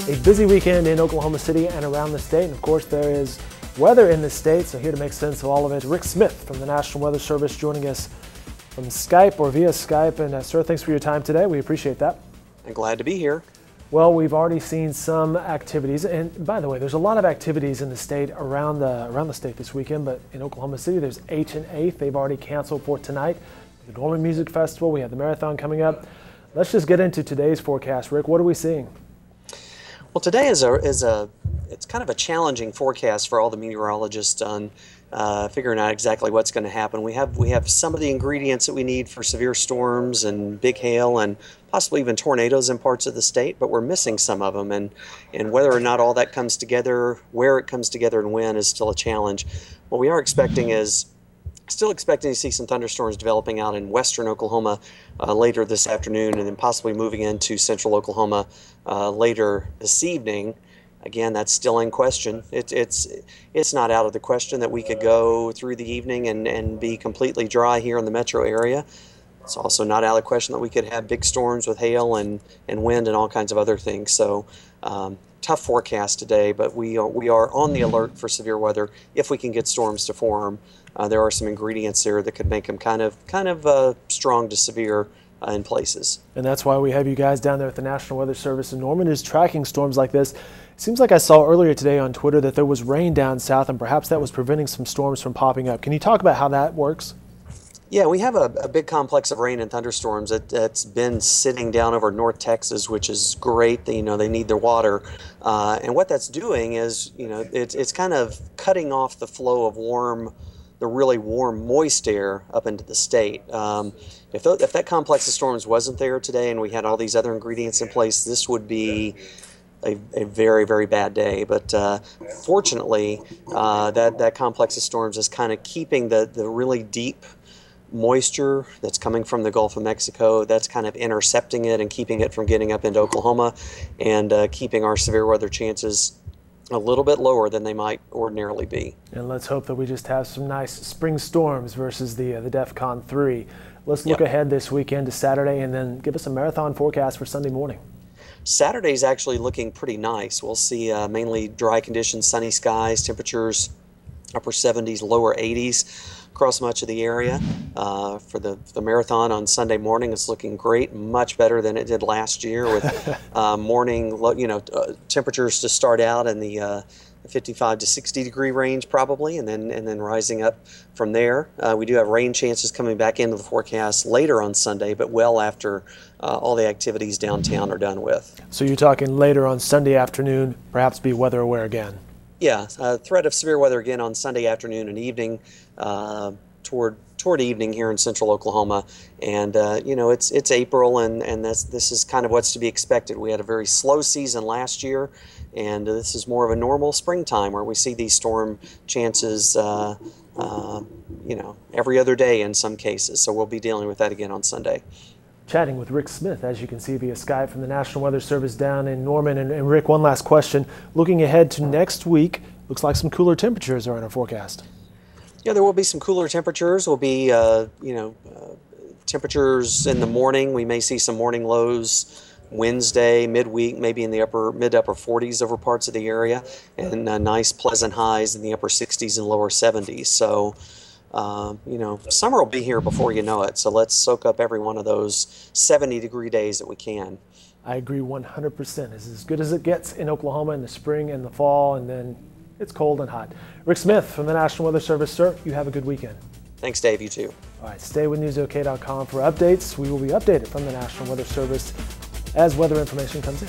A busy weekend in Oklahoma City and around the state, and of course there is weather in the state, so here to make sense of all of it, Rick Smith from the National Weather Service joining us from Skype or via Skype. And sir, thanks for your time today. We appreciate that. I'm glad to be here. Well, we've already seen some activities, and by the way, there's a lot of activities in the state around the state this weekend, but in Oklahoma City there's 8th and 8th. They've already canceled for tonight. The Norman Music Festival, we have the marathon coming up. Let's just get into today's forecast. Rick, what are we seeing? Well, today it's kind of a challenging forecast for all the meteorologists on figuring out exactly what's going to happen. We have some of the ingredients that we need for severe storms and big hail and possibly even tornadoes in parts of the state, but we're missing some of them. And whether or not all that comes together, where it comes together and when is still a challenge. What we are expecting is still expecting to see some thunderstorms developing out in western Oklahoma later this afternoon, and then possibly moving into central Oklahoma later this evening. Again, that's still in question. It's not out of the question that we could go through the evening and be completely dry here in the metro area. It's also not out of the question that we could have big storms with hail and wind and all kinds of other things. So tough forecast today, but we are on the alert for severe weather if we can get storms to form. There are some ingredients there that could make them kind of strong to severe in places. And that's why we have you guys down there at the National Weather Service, and Norman is tracking storms like this. It seems like I saw earlier today on Twitter that there was rain down south, and perhaps that was preventing some storms from popping up. Can you talk about how that works? Yeah, we have a big complex of rain and thunderstorms that's been sitting down over North Texas, which is great. They need their water, and what that's doing is, it's kind of cutting off the flow of the really warm, moist air up into the state. If that complex of storms wasn't there today and we had all these other ingredients in place, this would be a very, very bad day. But fortunately, that complex of storms is kind of keeping the really deep moisture that's coming from the Gulf of Mexico. That's kind of intercepting it and keeping it from getting up into Oklahoma, and keeping our severe weather chances a little bit lower than they might ordinarily be. And let's hope that we just have some nice spring storms versus the DEFCON 3. Let's look ahead this weekend to Saturday, and then give us a marathon forecast for Sunday morning. Saturday's actually looking pretty nice. We'll see mainly dry conditions, sunny skies, temperatures upper 70s, lower 80s across much of the area. For the marathon on Sunday morning, it's looking great, much better than it did last year, with morning temperatures to start out in the 55 to 60 degree range probably, and then rising up from there. We do have rain chances coming back into the forecast later on Sunday, but well after all the activities downtown are done with. So you're talking later on Sunday afternoon, perhaps be weather aware again? Yeah, threat of severe weather again on Sunday afternoon and evening, toward evening here in central Oklahoma. And it's April, and this is kind of what's to be expected. We had a very slow season last year, and this is more of a normal springtime where we see these storm chances every other day in some cases. So we'll be dealing with that again on Sunday. Chatting with Rick Smith, as you can see via Skype, from the National Weather Service down in Norman. And Rick, one last question. Looking ahead to next week, looks like some cooler temperatures are in our forecast. Yeah, there will be some cooler temperatures. Will be, temperatures in the morning. We may see some morning lows Wednesday, midweek, maybe in the mid to upper 40s over parts of the area, and nice pleasant highs in the upper 60s and lower 70s. So, summer will be here before you know it. So let's soak up every one of those 70-degree days that we can. I agree 100%. It's as good as it gets in Oklahoma in the spring and the fall, and then it's cold and hot. Rick Smith from the National Weather Service, sir, you have a good weekend. Thanks, Dave. You too. All right, stay with newsok.com for updates. We will be updated from the National Weather Service as weather information comes in.